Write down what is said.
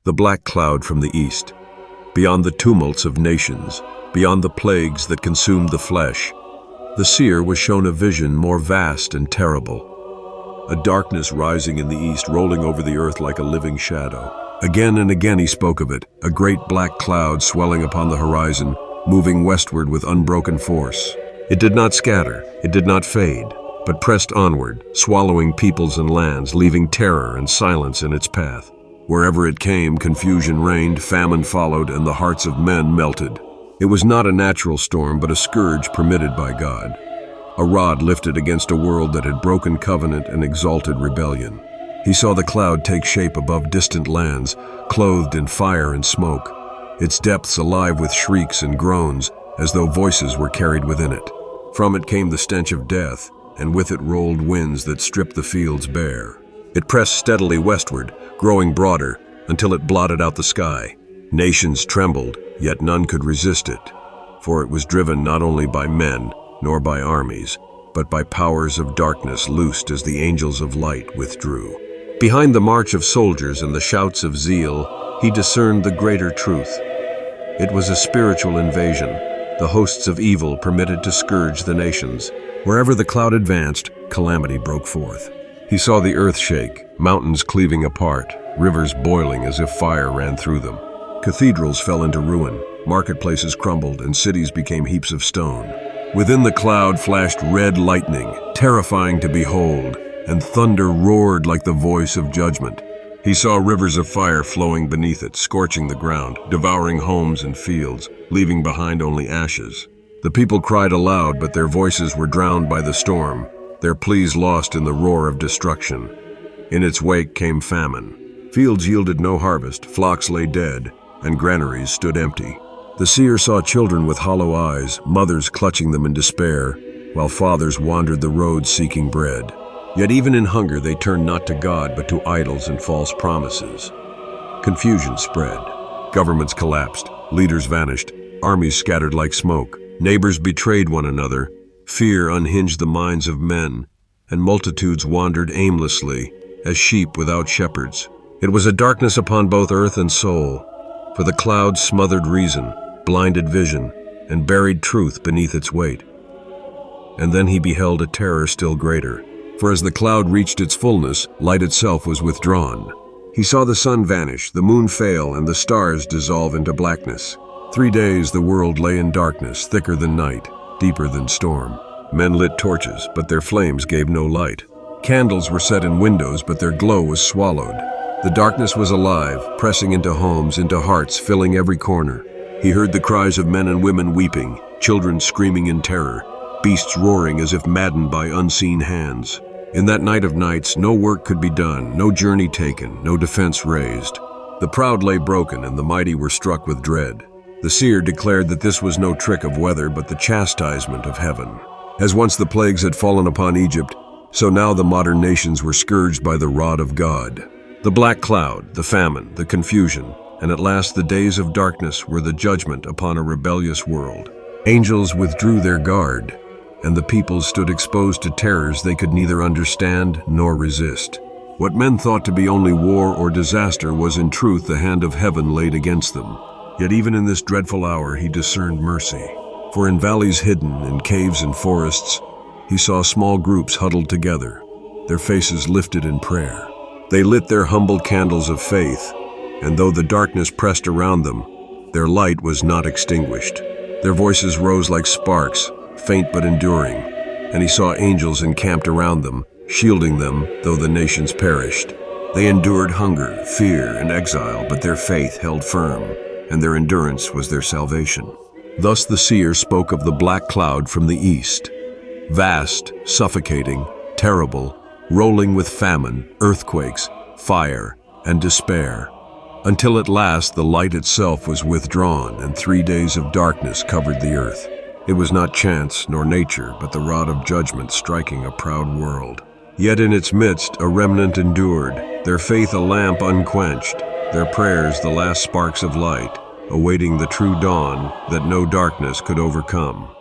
the black cloud from the east. Beyond the tumults of nations, beyond the plagues that consumed the flesh, the seer was shown a vision more vast and terrible. A darkness rising in the east, rolling over the earth like a living shadow. Again and again he spoke of it, a great black cloud swelling upon the horizon, moving westward with unbroken force. It did not scatter, it did not fade, but pressed onward, swallowing peoples and lands, leaving terror and silence in its path. Wherever it came, confusion reigned, famine followed, and the hearts of men melted. It was not a natural storm, but a scourge permitted by God. A rod lifted against a world that had broken covenant and exalted rebellion. He saw the cloud take shape above distant lands, clothed in fire and smoke, its depths alive with shrieks and groans, as though voices were carried within it. From it came the stench of death, and with it rolled winds that stripped the fields bare. It pressed steadily westward, growing broader, until it blotted out the sky. Nations trembled, yet none could resist it, for it was driven not only by men, nor by armies, but by powers of darkness loosed as the angels of light withdrew. Behind the march of soldiers and the shouts of zeal, he discerned the greater truth. It was a spiritual invasion, the hosts of evil permitted to scourge the nations. Wherever the cloud advanced, calamity broke forth. He saw the earth shake, mountains cleaving apart, rivers boiling as if fire ran through them. Cathedrals fell into ruin, marketplaces crumbled, and cities became heaps of stone. Within the cloud flashed red lightning, terrifying to behold, and thunder roared like the voice of judgment. He saw rivers of fire flowing beneath it, scorching the ground, devouring homes and fields, leaving behind only ashes. The people cried aloud, but their voices were drowned by the storm, their pleas lost in the roar of destruction. In its wake came famine. Fields yielded no harvest, flocks lay dead, and granaries stood empty. The seer saw children with hollow eyes, mothers clutching them in despair, while fathers wandered the roads seeking bread. Yet even in hunger they turned not to God but to idols and false promises. Confusion spread. Governments collapsed, leaders vanished, armies scattered like smoke, neighbors betrayed one another, fear unhinged the minds of men, and multitudes wandered aimlessly as sheep without shepherds. It was a darkness upon both earth and soul, for the cloud smothered reason, blinded vision, and buried truth beneath its weight. And then he beheld a terror still greater, for as the cloud reached its fullness, light itself was withdrawn. He saw the sun vanish, the moon fail, and the stars dissolve into blackness. 3 days the world lay in darkness, thicker than night, deeper than storm. Men lit torches, but their flames gave no light. Candles were set in windows, but their glow was swallowed. The darkness was alive, pressing into homes, into hearts, filling every corner. He heard the cries of men and women weeping, children screaming in terror, beasts roaring as if maddened by unseen hands. In that night of nights, no work could be done, no journey taken, no defense raised. The proud lay broken, and the mighty were struck with dread. The seer declared that this was no trick of weather, but the chastisement of heaven. As once the plagues had fallen upon Egypt, so now the modern nations were scourged by the rod of God. The black cloud, the famine, the confusion, and at last the days of darkness were the judgment upon a rebellious world. Angels withdrew their guard, and the people stood exposed to terrors they could neither understand nor resist. What men thought to be only war or disaster was in truth the hand of heaven laid against them. Yet even in this dreadful hour he discerned mercy. For in valleys hidden, in caves and forests, he saw small groups huddled together, their faces lifted in prayer. They lit their humble candles of faith, and though the darkness pressed around them, their light was not extinguished. Their voices rose like sparks, faint but enduring, and he saw angels encamped around them, shielding them though the nations perished. They endured hunger, fear, and exile, but their faith held firm, and their endurance was their salvation. Thus the seer spoke of the black cloud from the east, vast, suffocating, terrible, rolling with famine, earthquakes, fire, and despair, until at last the light itself was withdrawn and 3 days of darkness covered the earth. It was not chance nor nature, but the rod of judgment striking a proud world. Yet in its midst a remnant endured, their faith a lamp unquenched, their prayers the last sparks of light, awaiting the true dawn that no darkness could overcome.